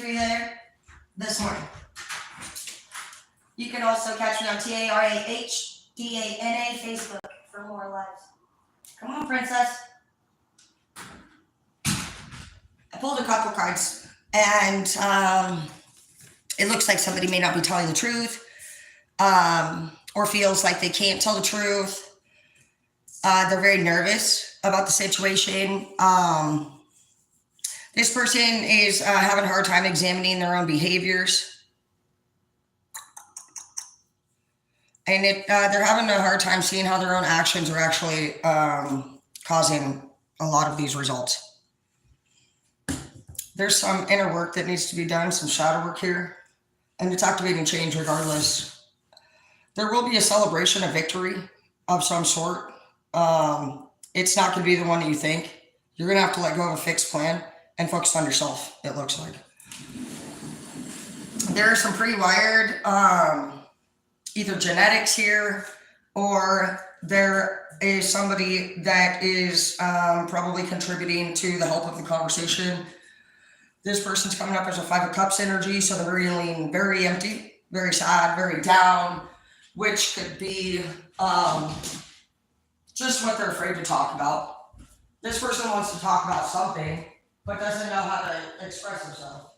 for you there this morning. You can also catch me on TARAHDANA Facebook for more lives. Come on, princess. I pulled a couple cards, and it looks like somebody may not be telling the truth, or feels like they can't tell the truth. They're very nervous about the situation. This person is having a hard time examining their own behaviors. And they're having a hard time seeing how their own actions are actually causing a lot of these results. There's some inner work that needs to be done, some shadow work here, and it's activating change regardless. There will be a celebration of victory of some sort. It's not going to be the one that you think. You're going to have to let go of a fixed plan and focus on yourself, it looks like. There are some pre-wired either genetics here, or there is somebody that is probably contributing to the help of the conversation. This person's coming up as a 5 of Cups energy, so they're feeling very empty, very sad, very down, which could be just what they're afraid to talk about. This person wants to talk about something, but doesn't know how to express themselves.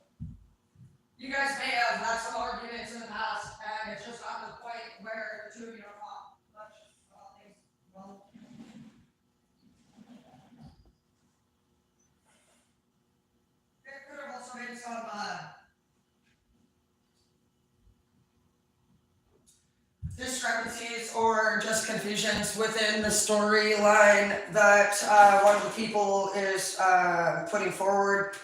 You guys may have had some arguments in the past, and it's just gotten to the point where the two of you don't talk much about things. Well, it could have also been some discrepancies or just confusions within the storyline that one of the people is putting forward.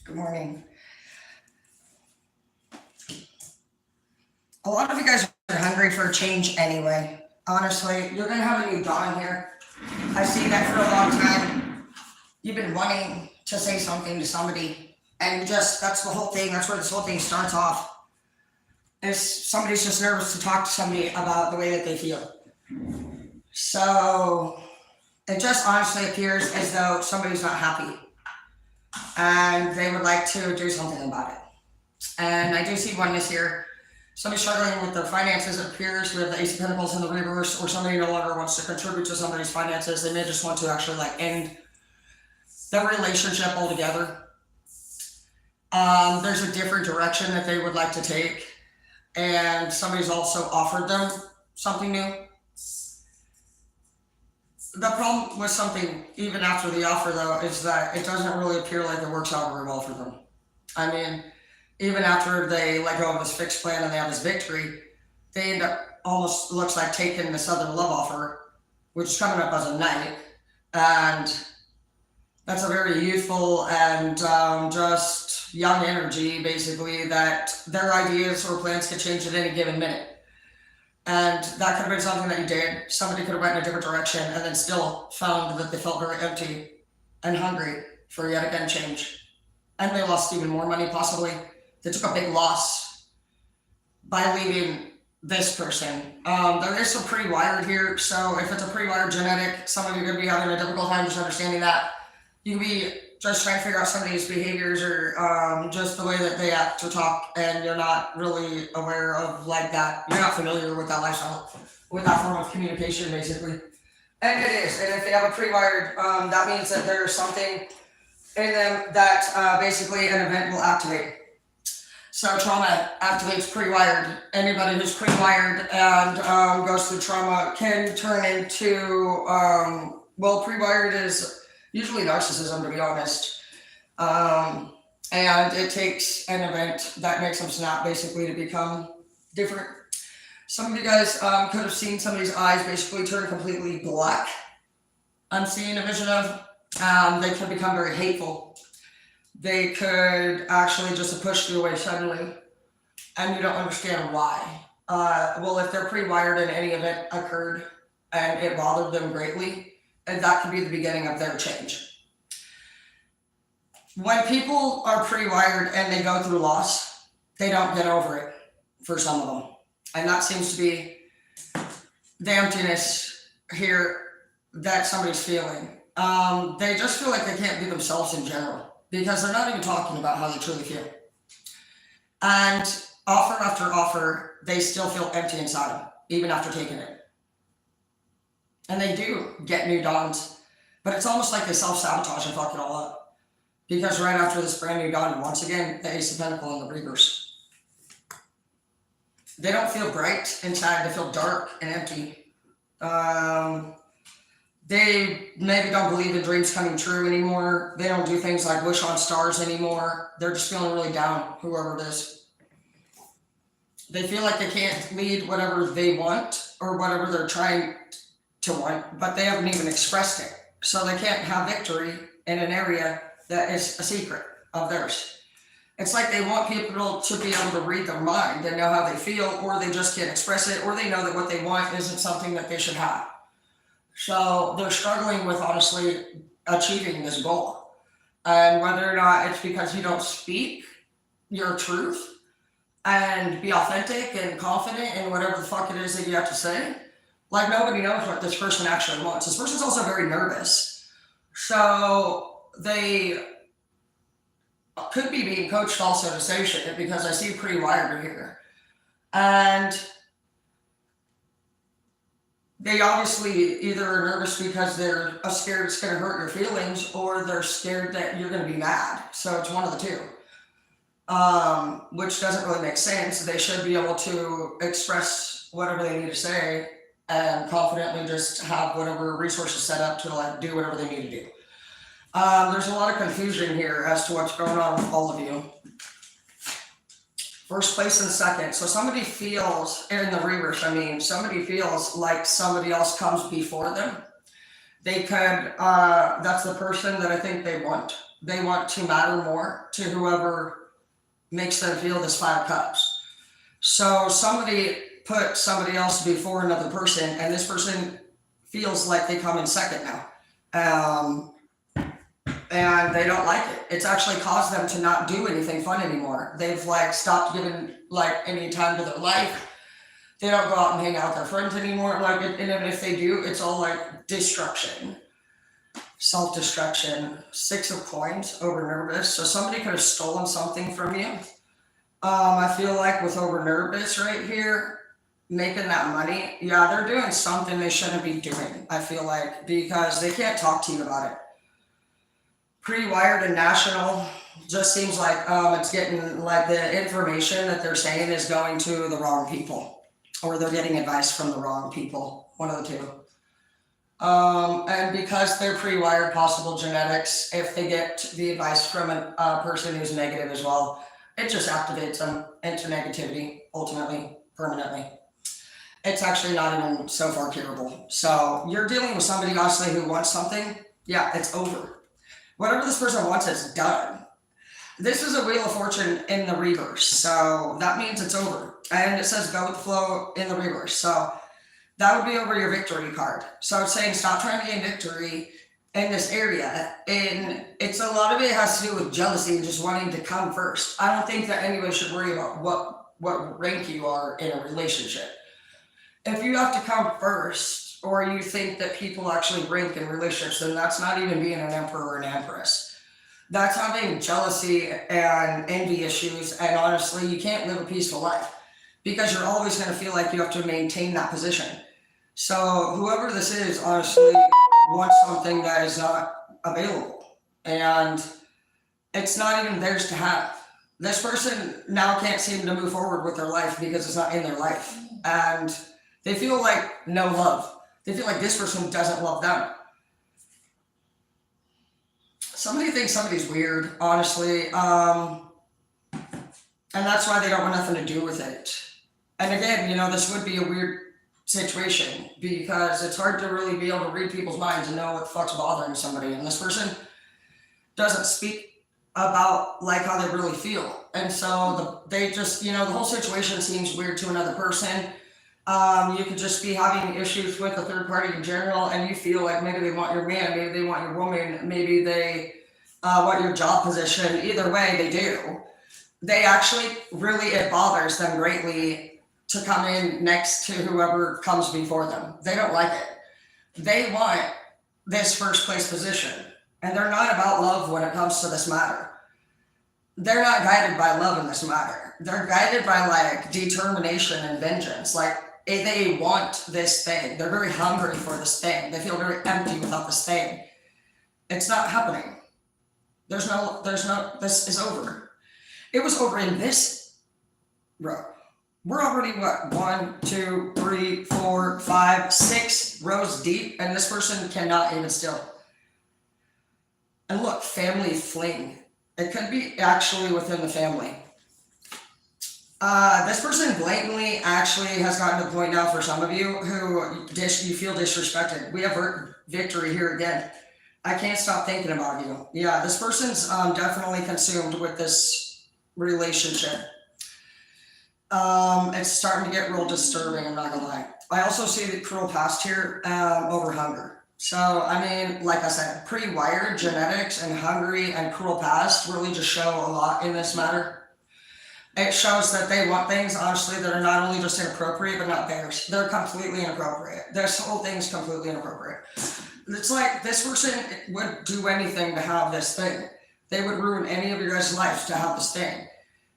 Good morning. A lot of you guys are hungry for a change anyway. Honestly, you're going to have a new dawn here. I see that for a long time. You've been wanting to say something to somebody, and that's the whole thing. That's where this whole thing starts off. Is somebody's just nervous to talk to somebody about the way that they feel. So it just honestly appears as though somebody's not happy, and they would like to do something about it. And I do see oneness here. Somebody struggling with their finances, it appears, with the Ace of Pentacles in the reverse, or somebody no longer wants to contribute to somebody's finances. They may just want to actually end the relationship altogether. There's a different direction that they would like to take, and somebody's also offered them something new. The problem with something, even after the offer, though, is that it doesn't really appear like it works out very well for them. I mean, even after they let go of this fixed plan and they have this victory, they end up almost looks like taking this other love offer, which is coming up as a knight. And that's a very youthful and just young energy, basically, that their ideas or plans could change at any given minute. And that could have been something that you did. Somebody could have went in a different direction and then still found that they felt very empty and hungry for yet again change. And they lost even more money, possibly. They took a big loss by leaving this person. There is some pre-wired here, so if it's a pre-wired genetic, some of you are going to be having a difficult time just understanding that. You can be just trying to figure out somebody's behaviors or just the way that they act or talk, and you're not really aware of like that. You're not familiar with that lifestyle, with that form of communication, basically. And it is. And if they have a pre-wired, that means that there's something in them that basically an event will activate. So trauma activates pre-wired. Anybody who's pre-wired and goes through trauma can turn into, well, pre-wired is usually narcissism, to be honest. And it takes an event that makes them snap, basically, to become different. Some of you guys could have seen somebody's eyes basically turn completely black. I'm seeing a vision of, they could become very hateful. They could actually just push you away suddenly, and you don't understand why. Well, if they're pre-wired and any event occurred and it bothered them greatly, and that could be the beginning of their change. When people are pre-wired and they go through loss, they don't get over it for some of them. And that seems to be the emptiness here that somebody's feeling. They just feel like they can't be themselves in general because they're not even talking about how they truly feel. And offer after offer, they still feel empty inside, even after taking it. And they do get new dawns, but it's almost like they self-sabotage and fuck it all up. Because right after this brand new dawn, once again, the Ace of Pentacles in the reverse. They don't feel bright inside, they feel dark and empty. They maybe don't believe in dreams coming true anymore. They don't do things like wish on stars anymore. They're just feeling really down, whoever it is. They feel like they can't lead whatever they want or whatever they're trying to want, but they haven't even expressed it. So they can't have victory in an area that is a secret of theirs. It's like they want people to be able to read their mind and know how they feel, or they just can't express it, or they know that what they want isn't something that they should have. So they're struggling with honestly achieving this goal. And whether or not it's because you don't speak your truth and be authentic and confident in whatever the fuck it is that you have to say, like nobody knows what this person actually wants. This person's also very nervous. So they could be being coached also to say shit because I see pre-wired here. And they obviously either are nervous because they're scared it's going to hurt your feelings, or they're scared that you're going to be mad. So it's one of the two, which doesn't really make sense. They should be able to express whatever they need to say and confidently just have whatever resources set up to like do whatever they need to do. There's a lot of confusion here as to what's going on with all of you. First place and second. So somebody feels, in the reverse, somebody feels like somebody else comes before them. They could, that's the person that I think they want. They want to matter more to whoever makes them feel this 5 cups. So somebody put somebody else before another person, and this person feels like they come in second now. And they don't like it. It's actually caused them to not do anything fun anymore. They've like stopped giving like any time to their life. They don't go out and hang out with their friends anymore. Like, and even if they do, it's all like destruction, self-destruction. 6 of coins, over nervous. So somebody could have stolen something from you. I feel like with over nervous right here, making that money, yeah, they're doing something they shouldn't be doing. I feel like because they can't talk to you about it. Pre-wired and national just seems like it's getting like the information that they're saying is going to the wrong people, or they're getting advice from the wrong people, one of the two. And because they're pre-wired, possible genetics, if they get the advice from a person who's negative as well, it just activates them into negativity, ultimately, permanently. It's actually not even so far curable. So you're dealing with somebody honestly who wants something. Yeah, it's over. Whatever this person wants, it's done. This is a Wheel of Fortune in the reverse, so that means it's over. And it says go with the flow in the reverse, so that would be over your victory card. So it's saying stop trying to gain victory in this area. And it's a lot of it has to do with jealousy and just wanting to come first. I don't think that anyone should worry about what rank you are in a relationship. If you have to come first, or you think that people actually rank in relationships, then that's not even being an emperor or an empress. That's having jealousy and envy issues, and honestly, you can't live a peaceful life because you're always going to feel like you have to maintain that position. So whoever this is, honestly, wants something that is not available, and it's not even theirs to have. This person now can't seem to move forward with their life because it's not in their life, and they feel like no love. They feel like this person doesn't love them. Somebody thinks somebody's weird, honestly. And that's why they don't want nothing to do with it. And again, this would be a weird situation because it's hard to really be able to read people's minds and know what the fuck's bothering somebody. And this person doesn't speak about like how they really feel. And so they just, the whole situation seems weird to another person. You could just be having issues with a third party in general, and you feel like maybe they want your man, maybe they want your woman, maybe they want your job position. Either way, they do. They actually really, it bothers them greatly to come in next to whoever comes before them. They don't like it. They want this first place position, and they're not about love when it comes to this matter. They're not guided by love in this matter. They're guided by like determination and vengeance. Like they want this thing. They're very hungry for this thing. They feel very empty without this thing. It's not happening. This is over. It was over in this row. We're already what, 1, 2, 3, 4, 5, 6 rows deep, and this person cannot even still. And look, family fling. It could be actually within the family. This person blatantly actually has gotten to the point now for some of you who you feel disrespected. We have victory here again. I can't stop thinking about you. Yeah, this person's definitely consumed with this relationship. It's starting to get real disturbing, I'm not gonna lie. I also see the cruel past here over hunger. So, I mean, like I said, pre-wired genetics and hungry and cruel past really just show a lot in this matter. It shows that they want things, honestly, that are not only just inappropriate, but not theirs. They're completely inappropriate. This whole thing's completely inappropriate. It's like this person would do anything to have this thing. They would ruin any of your guys' lives to have this thing.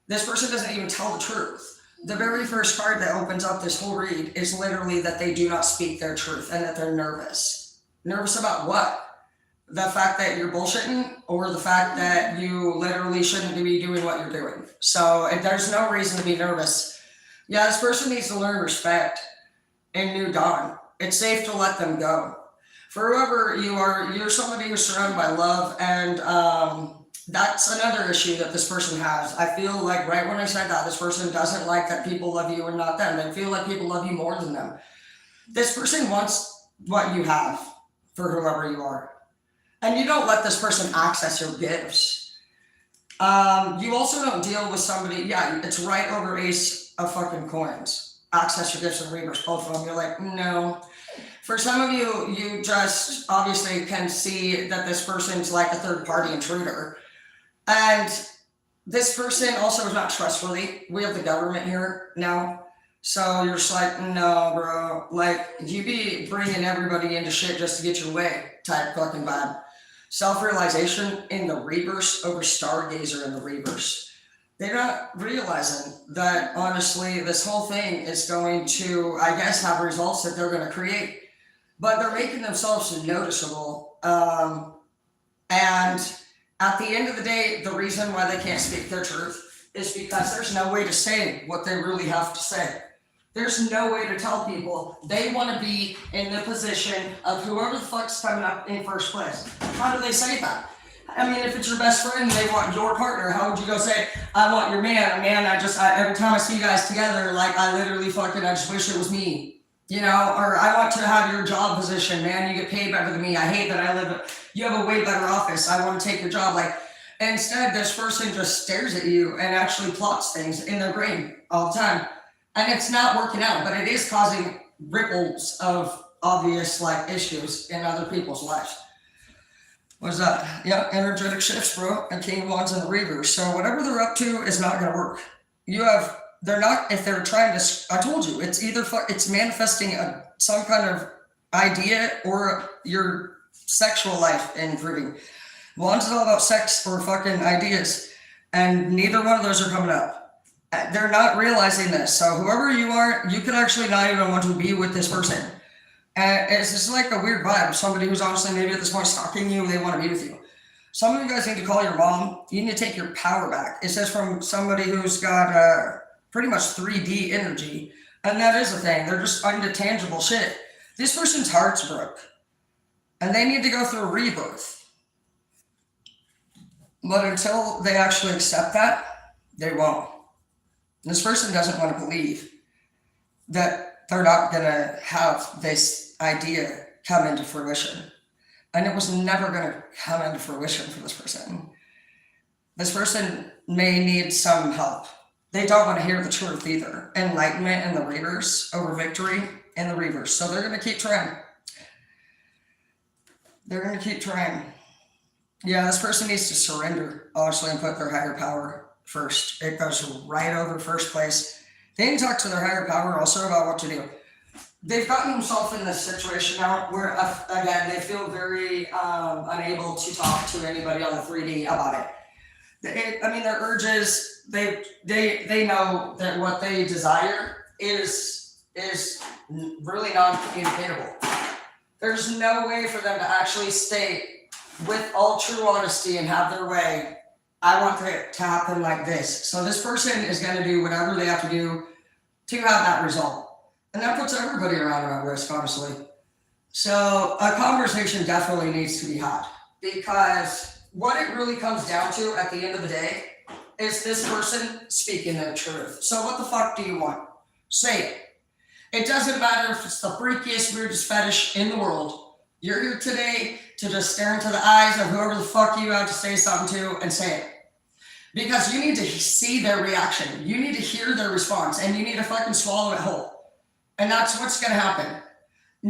This person doesn't even tell the truth. The very first card that opens up this whole read is literally that they do not speak their truth and that they're nervous. Nervous about what? The fact that you're bullshitting, or the fact that you literally shouldn't be doing what you're doing. So there's no reason to be nervous. Yeah, this person needs to learn respect and new dawn. It's safe to let them go. For whoever you are, you're somebody who's surrounded by love, and that's another issue that this person has. I feel like right when I said that, this person doesn't like that people love you and not them. They feel like people love you more than them. This person wants what you have for whoever you are. And you don't let this person access your gifts. You also don't deal with somebody, yeah, it's right over ace of fucking coins. Access your gifts and reverse, both of them. You're like, no. For some of you, you just obviously can see that this person's like a third party intruder. And this person also is not trustworthy. We have the government here now. So you're just like, no, bro. Like, you be bringing everybody into shit just to get your way type fucking vibe. Self-realization in the reverse over stargazer in the reverse. They're not realizing that, honestly, this whole thing is going to, I guess, have results that they're going to create. But they're making themselves noticeable. And at the end of the day, the reason why they can't speak their truth is because there's no way to say what they really have to say. There's no way to tell people they want to be in the position of whoever the fuck's coming up in first place. How do they say that? I mean, if it's your best friend and they want your partner, how would you go say, I want your man, every time I see you guys together, like, I literally fucking, I just wish it was me. You know, or I want to have your job position, man, you get paid better than me. I hate that you have a way better office. I want to take your job. Like, instead, this person just stares at you and actually plots things in their brain all the time. And it's not working out, but it is causing ripples of obvious like issues in other people's lives. What's that? Yeah, energetic shifts, bro. And King of Wands in the reverse. So whatever they're up to is not going to work. If they're trying to, I told you, it's either, it's manifesting some kind of idea or your sexual life improving. Wands is all about sex or fucking ideas. And neither one of those are coming up. They're not realizing this. So whoever you are, you could actually not even want to be with this person. And it's just like a weird vibe. Somebody who's honestly maybe at this point stalking you, they want to be with you. Some of you guys need to call your mom. You need to take your power back. It says from somebody who's got pretty much 3D energy. And that is a thing. They're just intangible shit. This person's heart's broke. And they need to go through a rebirth. But until they actually accept that, they won't. This person doesn't want to believe that they're not going to have this idea come into fruition. And it was never going to come into fruition for this person. This person may need some help. they don't want to hear the truth either. Enlightenment in the reverse over victory in the reverse. So they're going to keep trying. They're going to keep trying. Yeah, this person needs to surrender, honestly, and put their higher power first. It goes right over first place. They need to talk to their higher power also about what to do. They've gotten themselves in this situation now where, again, they feel very unable to talk to anybody on the 3D about it. I mean, their urges, they know that what they desire is really non-communicatable. There's no way for them to actually state with all true honesty and have their way, I want it to happen like this. So this person is going to do whatever they have to do to have that result. And that puts everybody around them at risk, honestly. So a conversation definitely needs to be had, because what it really comes down to at the end of the day is this person speaking their truth. So what the fuck do you want? Say it. It doesn't matter if it's the freakiest, weirdest fetish in the world. You're here today to just stare into the eyes of whoever the fuck you have to say something to and say it. Because you need to see their reaction. You need to hear their response, and you need to fucking swallow it whole. And that's what's going to happen.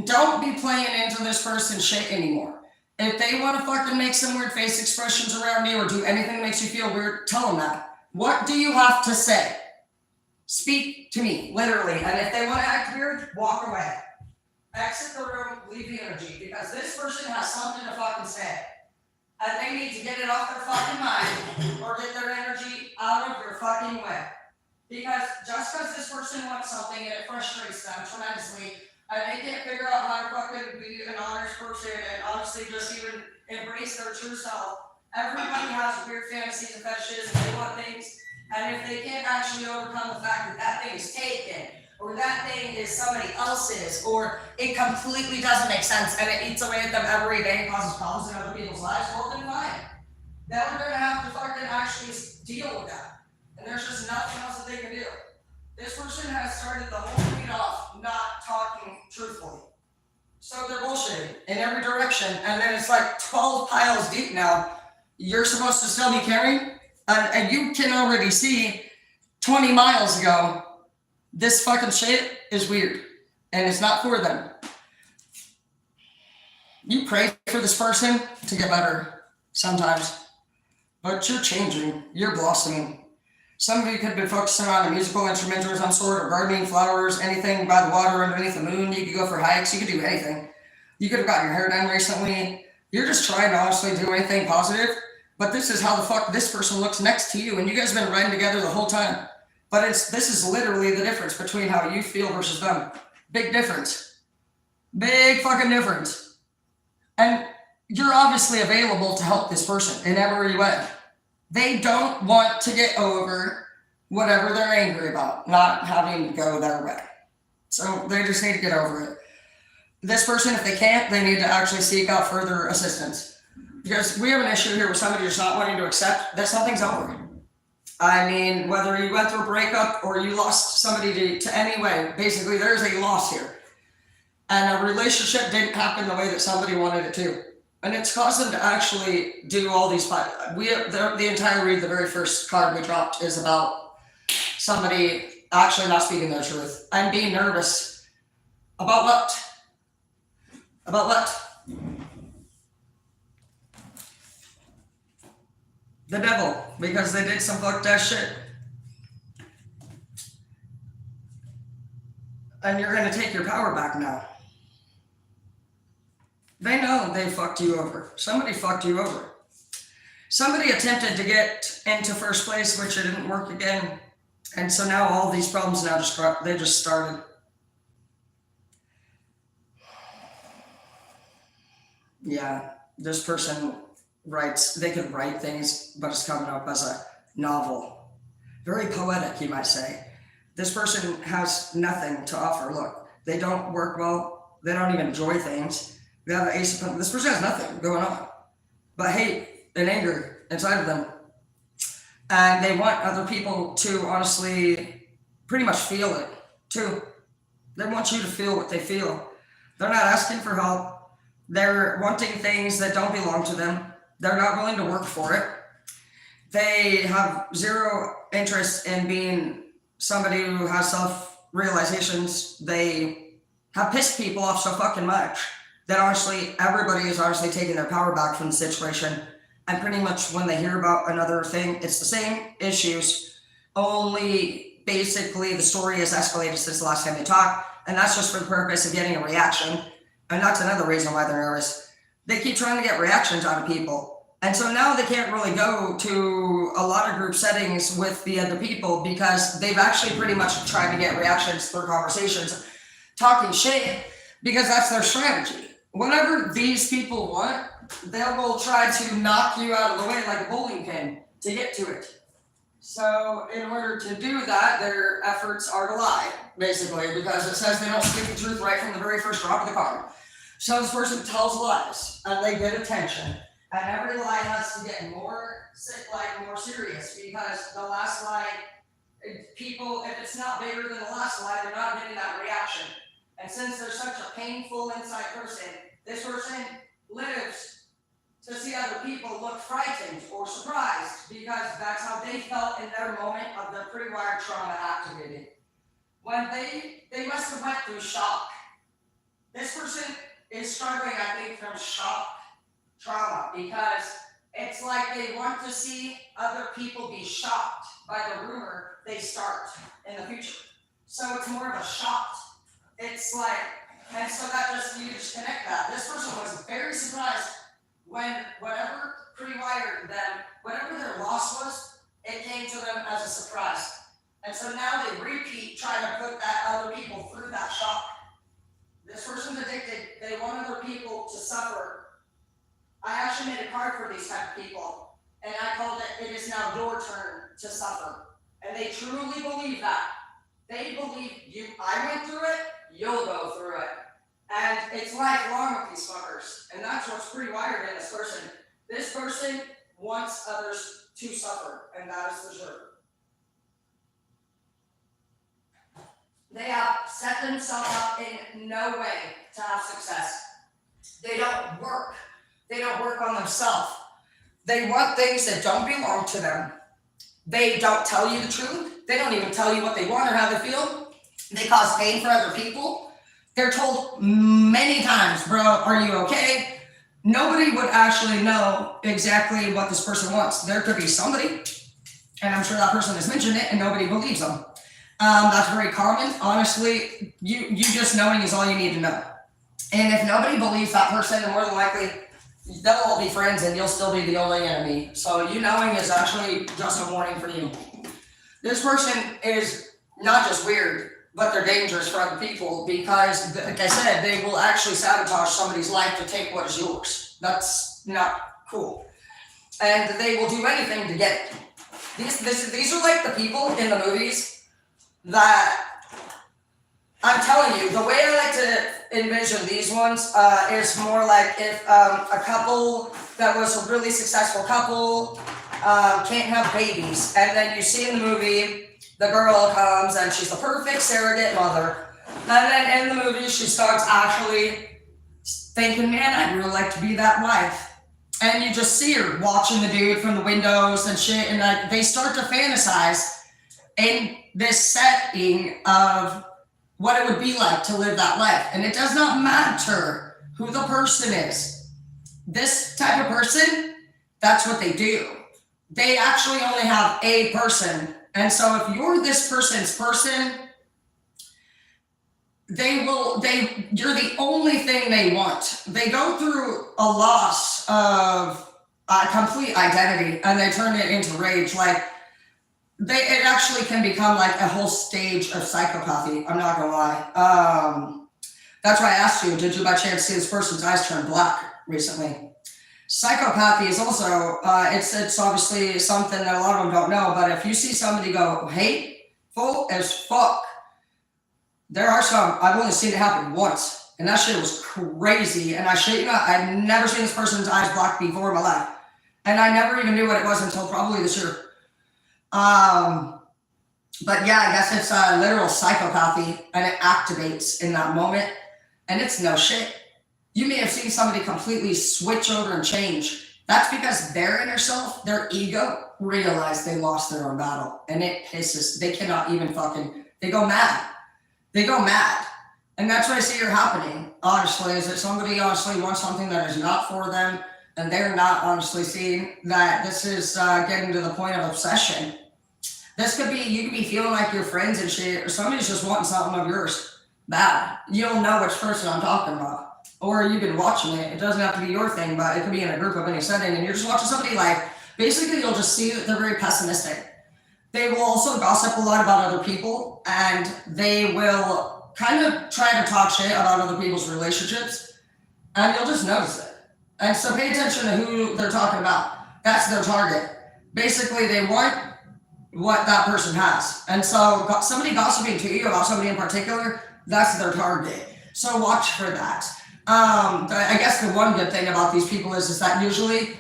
Don't be playing into this person's shit anymore. If they want to fucking make some weird face expressions around you or do anything that makes you feel weird, tell them that. What do you have to say? Speak to me, literally. And if they want to act weird, walk away. Exit the room, leave the energy, because this person has something to fucking say. And they need to get it off their fucking mind or get their energy out of your fucking way. Because just because this person wants something and it frustrates them tremendously, and they can't figure out how to fucking be an honest person and honestly just even embrace their true self. Everybody has weird fantasies and fetishes and they want things. And if they can't actually overcome the fact that that thing is taken, or that thing is somebody else's, or it completely doesn't make sense and it eats away at them every day and causes problems in other people's lives, well then fine. Then we're gonna have to fucking actually deal with that. And there's just nothing else that they can do. This person has started the whole week off not talking truthfully. So they're bullshitting in every direction, and then it's like 12 piles deep now. You're supposed to still be carrying, and you can already see 20 miles ago, this fucking shit is weird, and it's not for them. You pray for this person to get better sometimes, but you're changing, you're blossoming. Some of you could have been focusing on a musical instrument of some sort, or gardening, flowers, anything by the water underneath the moon. You could go for hikes, you could do anything. You could have gotten your hair done recently. You're just trying to honestly do anything positive, but this is how the fuck this person looks next to you, and you guys have been riding together the whole time. But this is literally the difference between how you feel versus them. Big difference. Big fucking difference. And you're obviously available to help this person in every way. They don't want to get over whatever they're angry about, not having to go their way. So they just need to get over it. This person, if they can't, they need to actually seek out further assistance. Because we have an issue here with somebody just not wanting to accept that something's over. I mean, whether you went through a breakup or you lost somebody to any way, basically there's a loss here. And a relationship didn't happen the way that somebody wanted it to. And it's caused them to actually do all these, the entire read, the very first card we dropped is about somebody actually not speaking their truth and being nervous. About what? About what? The devil, because they did some fucked ass shit. And you're gonna take your power back now. They know they fucked you over. Somebody fucked you over. Somebody attempted to get into first place, which it didn't work again. And so now all these problems now they just started. Yeah, this person writes, they could write things, but it's coming up as a novel. Very poetic, you might say. This person has nothing to offer. Look, they don't work well. They don't even enjoy things. They have an ace of pentacles. This person has nothing going on but hate and anger inside of them. And they want other people to honestly pretty much feel it too. They want you to feel what they feel. They're not asking for help. They're wanting things that don't belong to them. They're not willing to work for it. They have zero interest in being somebody who has self-realizations. They have pissed people off so fucking much that honestly, everybody is honestly taking their power back from the situation. And pretty much when they hear about another thing, it's the same issues, only basically the story has escalated since the last time they talked. And that's just for the purpose of getting a reaction. And that's another reason why they're nervous. They keep trying to get reactions out of people. And so now they can't really go to a lot of group settings with the other people because they've actually pretty much tried to get reactions through conversations, talking shit, because that's their strategy. Whatever these people want, they will try to knock you out of the way like a bowling pin to get to it. So in order to do that, their efforts are to lie, basically, because it says they don't speak the truth right from the very first drop of the card. So this person tells lies, and they get attention. And every lie has to get more serious, because the last lie, people, if it's not bigger than the last lie, they're not getting that reaction. And since they're such a painful inside person, this person lives to see other people look frightened or surprised, because that's how they felt in their moment of their pre-wired trauma activated. When they must have went through shock. This person is struggling, I think, from shock trauma, because it's like they want to see other people be shocked by the rumor they start in the future. So it's more of a shock. It's like, and so that just, you just connect that. This person was very surprised when whatever pre-wired them, whatever their loss was, it came to them as a surprise. And so now they repeat trying to put that other people through that shock. This person's addicted. They want other people to suffer. I actually made a card for these type of people, and I called it, "It is now your turn to suffer." And they truly believe that. They believe I went through it, you'll go through it. And it's lifelong with these fuckers. And that's what's pre-wired in this person. This person wants others to suffer, and that is the truth. They have set themselves up in no way to have success. They don't work. They don't work on themselves. They want things that don't belong to them. They don't tell you the truth. They don't even tell you what they want or how they feel. They cause pain for other people. They're told many times, "Bro, are you okay?" Nobody would actually know exactly what this person wants. There could be somebody, and I'm sure that person has mentioned it, and nobody believes them. That's very common. Honestly, you just knowing is all you need to know. And if nobody believes that person, then more than likely, they'll all be friends and you'll still be the only enemy. So you knowing is actually just a warning for you. This person is not just weird, but they're dangerous for other people, because, like I said, they will actually sabotage somebody's life to take what is yours. That's not cool. And they will do anything to get it. These are like the people in the movies that, I'm telling you, the way I like to envision these ones is more like if a couple that was a really successful couple can't have babies, and then you see in the movie the girl comes and she's the perfect surrogate mother, and then in the movie she starts actually thinking, "Man, I'd really like to be that wife." And you just see her watching the dude from the windows and shit, and like they start to fantasize in this setting of what it would be like to live that life. And it does not matter who the person is. This type of person, that's what they do. They actually only have a person. And so if you're this person's person, you're the only thing they want. They go through a loss of complete identity, and they turn it into rage. Like, it actually can become like a whole stage of psychopathy. I'm not gonna lie. That's why I asked you, did you by chance see this person's eyes turn black recently? Psychopathy is also, it's obviously something that a lot of them don't know, but if you see somebody go hateful as fuck, there are some, I've only seen it happen once, and that shit was crazy. And I shit you not, I've never seen this person's eyes black before in my life. And I never even knew what it was until probably this year. But yeah, I guess it's a literal psychopathy, and it activates in that moment, and it's no shit. You may have seen somebody completely switch over and change That's because their inner self, their ego, realized they lost their own battle. And it pisses, they cannot even fucking, they go mad. They go mad. And that's what I see here happening, honestly, is that somebody honestly wants something that is not for them, and they're not honestly seeing that this is getting to the point of obsession. This could be, you could be feeling like your friends and shit, or somebody's just wanting something of yours bad. You don't know which person I'm talking about. Or you've been watching it. It doesn't have to be your thing, but it could be in a group of any setting, and you're just watching somebody like, basically you'll just see that they're very pessimistic. They will also gossip a lot about other people, and they will kind of try to talk shit about other people's relationships, and you'll just notice it. And so pay attention to who they're talking about. That's their target. Basically, they want what that person has. And so somebody gossiping to you about somebody in particular, that's their target. So watch for that. I guess the one good thing about these people is that usually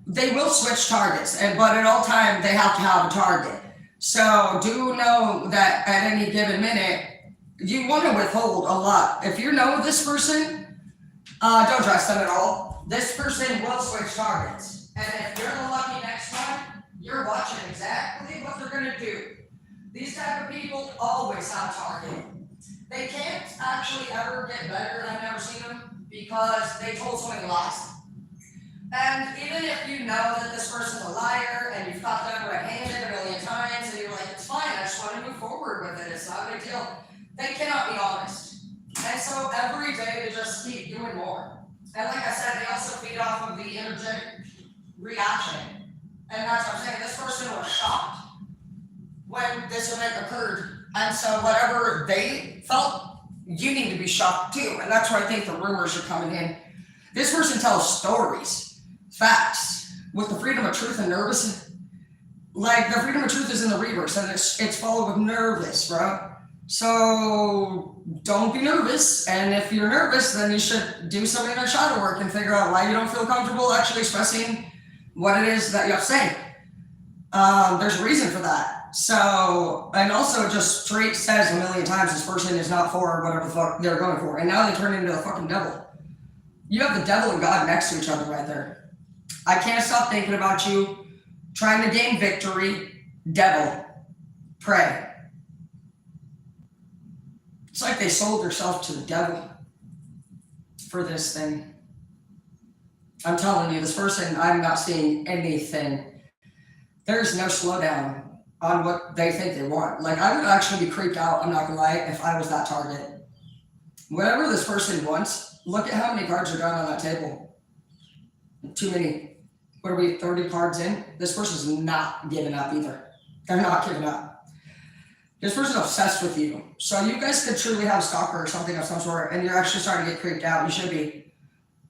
they will switch targets, but at all times they have to have a target. So do know that at any given minute, you want to withhold a lot. If you know this person, don't trust them at all. This person will switch targets. And if you're the lucky next one, you're watching exactly what they're going to do. These type of people always have a target. They can't actually ever get better. I've never seen them because they told so many lies. And even if you know that this person's a liar and you've caught them red-handed a million times and you're like, it's fine, I just want to move forward with it, it's not a big deal. They cannot be honest. And so every day they just keep doing more. And like I said, they also feed off of the energetic reaction. And that's what I'm saying. This person was shocked when this event occurred. And so whatever they felt, you need to be shocked too. And that's where I think the rumors are coming in. This person tells stories, facts, with the freedom of truth and nervous. Like the freedom of truth is in the reverse, and it's followed with nervous, bro. So don't be nervous. And if you're nervous, then you should do some inner shadow work and figure out why you don't feel comfortable actually expressing what it is that you have to say. There's a reason for that. So, and also just straight says a million times this person is not for whatever the fuck they're going for. And now they turn into a fucking devil. You have the devil and God next to each other right there. I can't stop thinking about you, trying to gain victory. Devil, pray. It's like they sold themselves to the devil for this thing. I'm telling you, this person, I'm not seeing anything. There's no slowdown on what they think they want. Like, I would actually be creeped out, I'm not gonna lie, if I was that target. Whatever this person wants, look at how many cards are down on that table. Too many. What are we, 30 cards in? This person's not giving up either. They're not giving up. This person's obsessed with you. So you guys could truly have a stalker or something of some sort, and you're actually starting to get creeped out. You should be.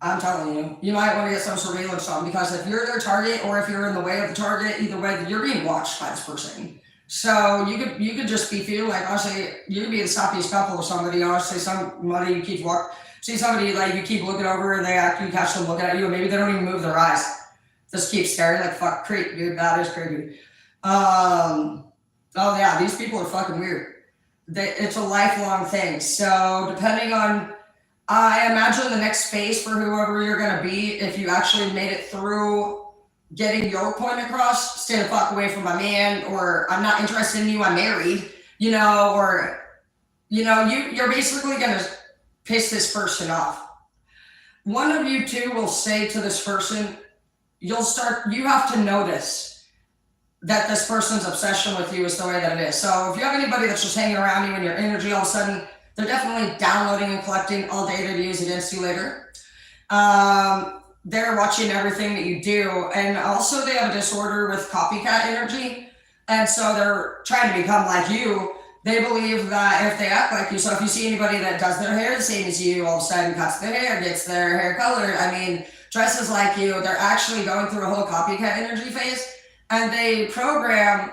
I'm telling you. You might want to get some surveillance on, because if you're their target or if you're in the way of the target, either way, you're being watched by this person. So you could just be feeling like, honestly, you could be the sloppiest couple with somebody. Honestly, somebody you keep see somebody like you keep looking over and you catch them looking at you, and maybe they don't even move their eyes. Just keep staring like, fuck, creep, dude. That is creepy. Oh yeah, these people are fucking weird. It's a lifelong thing. So depending on, I imagine the next phase for whoever you're gonna be, if you actually made it through getting your point across, stay the fuck away from my man, or I'm not interested in you, I'm married, or you're basically gonna piss this person off. One of you two will say to this person, you have to notice that this person's obsession with you is the way that it is. So if you have anybody that's just hanging around you and your energy, all of a sudden, they're definitely downloading and collecting all data to use against you later. They're watching everything that you do. And also they have a disorder with copycat energy. And so they're trying to become like you. They believe that if they act like you, so if you see anybody that does their hair the same as you, all of a sudden cuts their hair, gets their hair colored, dresses like you, they're actually going through a whole copycat energy phase. And they program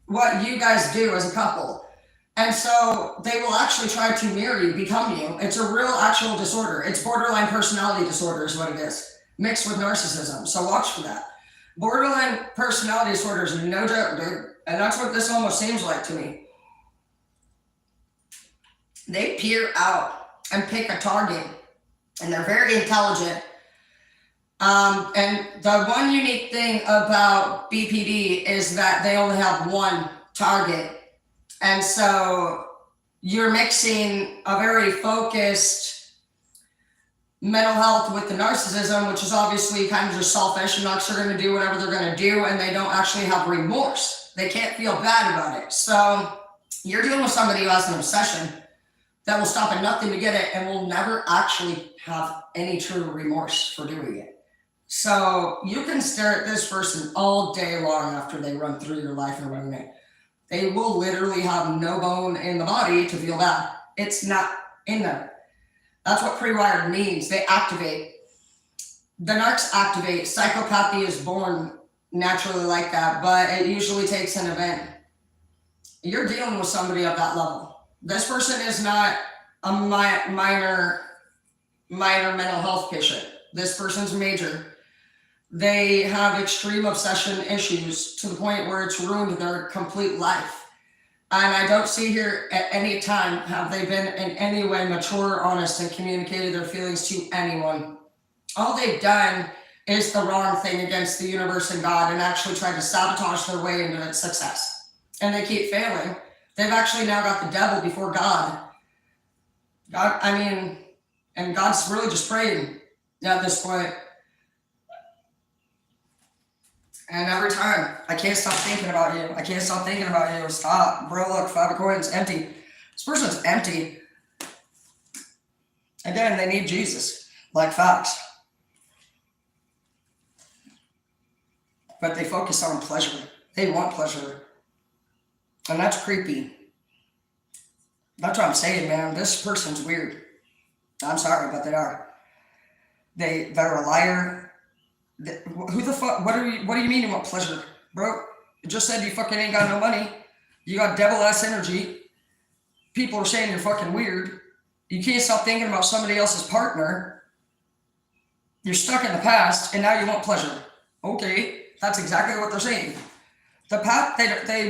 what you guys do as a couple. And so they will actually try to mirror you, become you. It's a real actual disorder. It's borderline personality disorder is what it is, mixed with narcissism. So watch for that. Borderline personality disorder is no joke, dude. And that's what this almost seems like to me. They peer out and pick a target. And they're very intelligent. And the one unique thing about BPD is that they only have one target. And so you're mixing a very focused mental health with the narcissism, which is obviously kind of just selfish. Narcs are going to do whatever they're going to do, and they don't actually have remorse. They can't feel bad about it. So you're dealing with somebody who has an obsession that will stop at nothing to get it and will never actually have any true remorse for doing it. So you can stare at this person all day long after they run through your life and ruin it. They will literally have no bone in the body to feel bad. It's not in them. That's what pre-wired means. They activate. The narcs activate. Psychopathy is born naturally like that, but it usually takes an event. You're dealing with somebody of that level. This person is not a minor mental health patient. This person's major. They have extreme obsession issues to the point where it's ruined their complete life. And I don't see here at any time have they been in any way mature, honest, and communicated their feelings to anyone. All they've done is the wrong thing against the universe and God and actually tried to sabotage their way into its success. And they keep failing. They've actually now got the devil before God. And God's really just praying at this point. And every time, I can't stop thinking about you. I can't stop thinking about you. Stop. Bro, look, 5 of coins, empty. This person's empty. Again, they need Jesus, like facts. But they focus on pleasure. They want pleasure. And that's creepy. That's what I'm saying, man. This person's weird. I'm sorry, but they are. They're a liar. Who the fuck? What do you mean you want pleasure, bro? You just said you fucking ain't got no money. You got devil-ass energy. People are saying you're fucking weird. You can't stop thinking about somebody else's partner. You're stuck in the past, and now you want pleasure. Okay, that's exactly what they're saying. The path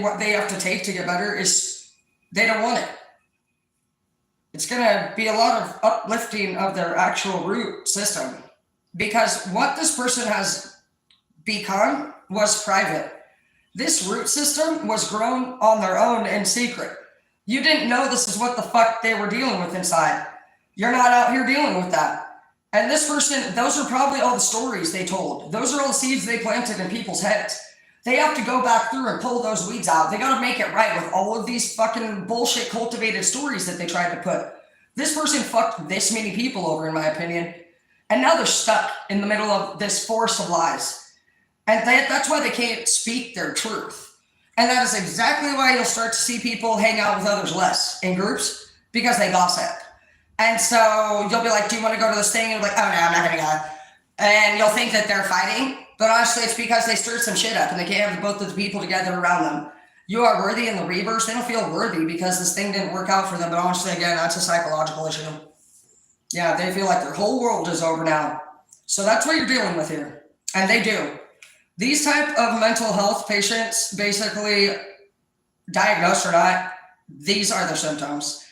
what they have to take to get better is they don't want it. It's gonna be a lot of uplifting of their actual root system. Because what this person has become was private. This root system was grown on their own in secret. You didn't know this is what the fuck they were dealing with inside. You're not out here dealing with that. And this person, those are probably all the stories they told. Those are all the seeds they planted in people's heads. They have to go back through and pull those weeds out. They got to make it right with all of these fucking bullshit cultivated stories that they tried to put. This person fucked this many people over, in my opinion. And now they're stuck in the middle of this forest of lies. And that's why they can't speak their truth. And that is exactly why you'll start to see people hang out with others less in groups, because they gossip. And so you'll be like, do you want to go to this thing? And you'll be like, oh no, I'm not going to go. And you'll think that they're fighting. But honestly, it's because they stirred some shit up and they can't have both of the people together around them. You are worthy in the reverse. They don't feel worthy because this thing didn't work out for them. But honestly, again, that's a psychological issue. Yeah, they feel like their whole world is over now. So that's what you're dealing with here. And they do. These type of mental health patients, basically, diagnosed or not, these are their symptoms.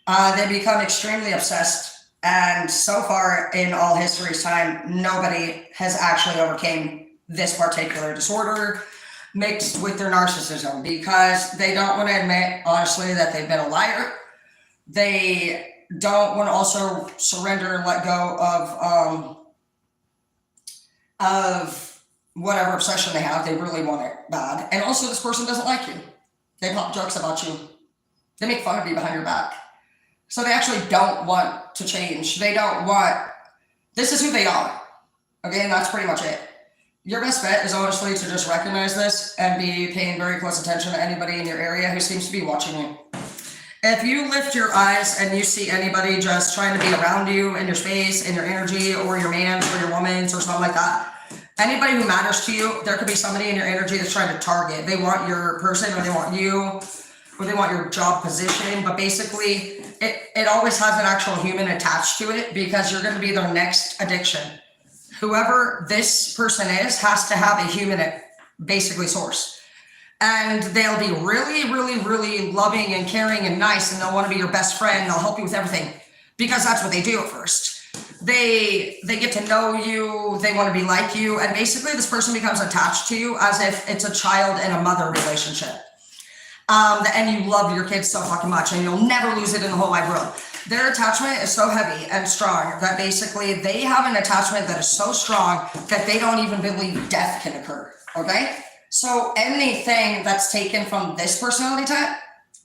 They become extremely obsessed. And so far in all history's time, nobody has actually overcame this particular disorder mixed with their narcissism, because they don't want to admit, honestly, that they've been a liar. They don't want to also surrender and let go of whatever obsession they have. They really want it bad. And also, this person doesn't like you. They pop jokes about you. They make fun of you behind your back. So they actually don't want to change. They don't want, this is who they are. Okay, and that's pretty much it. Your best bet is honestly to just recognize this and be paying very close attention to anybody in your area who seems to be watching you. If you lift your eyes and you see anybody just trying to be around you in your space, in your energy, or your man's or your woman's or something like that, anybody who matters to you, there could be somebody in your energy that's trying to target. They want your person, or they want you, or they want your job position. But basically, it always has an actual human attached to it, because you're going to be their next addiction. Whoever this person is has to have a human, basically, source. And they'll be really, really, really loving and caring and nice, and they'll want to be your best friend. They'll help you with everything, because that's what they do at first. they get to know you, they want to be like you, and basically this person becomes attached to you as if it's a child and a mother relationship. And you love your kids so fucking much, and you'll never lose it in the whole wide world. Their attachment is so heavy and strong that basically they have an attachment that is so strong that they don't even believe death can occur, okay? So anything that's taken from this personality type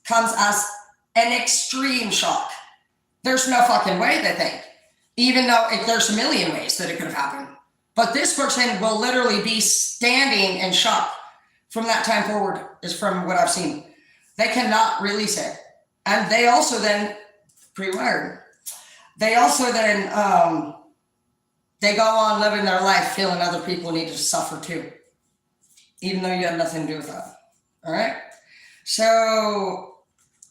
comes as an extreme shock. There's no fucking way, they think, even though there's a million ways that it could have happened. But this person will literally be standing in shock from that time forward, is from what I've seen. They cannot release it. And they also then, pre-wired, they also then, they go on living their life feeling other people need to suffer too, even though you have nothing to do with that, all right? So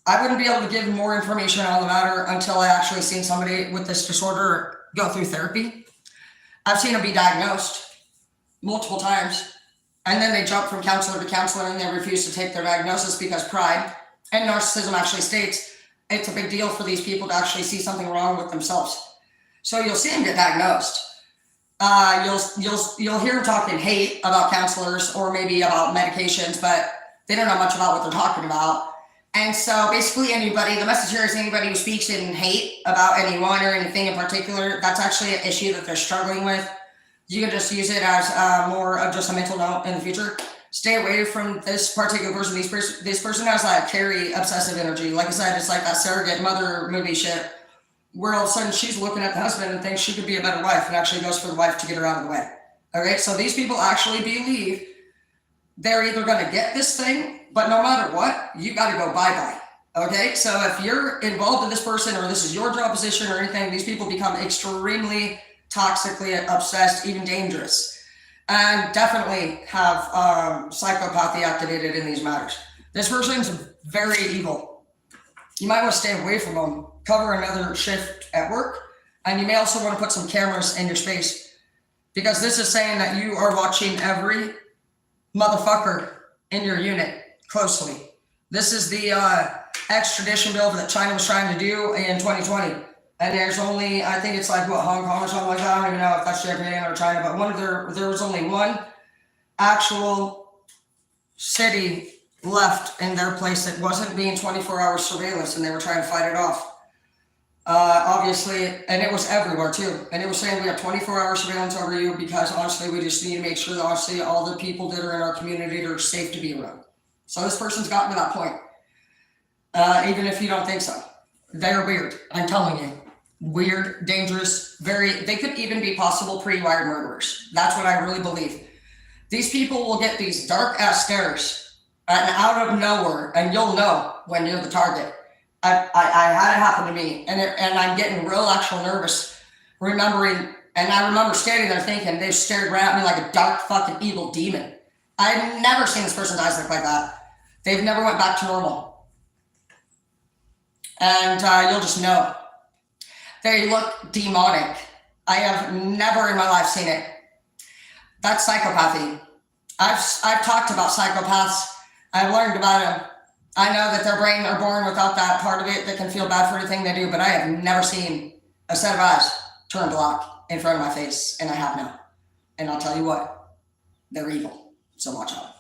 I wouldn't be able to give more information on the matter until I actually seen somebody with this disorder go through therapy. I've seen them be diagnosed multiple times, and then they jump from counselor to counselor and they refuse to take their diagnosis because pride and narcissism actually states it's a big deal for these people to actually see something wrong with themselves. So you'll see them get diagnosed. You'll hear them talking hate about counselors or maybe about medications, but they don't know much about what they're talking about. And so basically anybody, the message here is anybody who speaks in hate about anyone or anything in particular, that's actually an issue that they're struggling with. You can just use it as more of just a mental note in the future. Stay away from this particular person. This person has like carry obsessive energy. Like I said, it's like that surrogate mother movie shit where all of a sudden she's looking at the husband and thinks she could be a better wife and actually goes for the wife to get her out of the way. Okay, so these people actually believe they're either going to get this thing, but no matter what, you got to go bye-bye. Okay, so if you're involved in this person or this is your job position or anything, these people become extremely toxically obsessed, even dangerous, and definitely have psychopathy activated in these matters. This person's very evil. You might want to stay away from them, cover another shift at work, and you may also want to put some cameras in your space because this is saying that you are watching every motherfucker in your unit closely. This is the extradition bill that China was trying to do in 2020. And there's only, I think it's like, what, Hong Kong or something like that? I don't even know if that's Japan or China, but there was only one actual city left in their place that wasn't being 24-hour surveillance, and they were trying to fight it off. Obviously, and it was everywhere too. And it was saying we have 24-hour surveillance over you because honestly, we just need to make sure that honestly all the people that are in our community are safe to be around. So this person's gotten to that point, even if you don't think so. They're weird, I'm telling you. Weird, dangerous, they could even be possible pre-wired murderers. That's what I really believe. These people will get these dark ass stares and out of nowhere, and you'll know when you're the target. I had it happen to me, and I'm getting real actual nervous remembering, and I remember standing there thinking they stared right at me like a dark fucking evil demon. I've never seen this person's eyes look like that. They've never went back to normal. And you'll just know. They look demonic. I have never in my life seen it. That's psychopathy. I've talked about psychopaths. I've learned about them. I know that their brain are born without that part of it that can feel bad for anything they do, but I have never seen a set of eyes turn black in front of my face, and I have now. And I'll tell you what, they're evil. So watch out.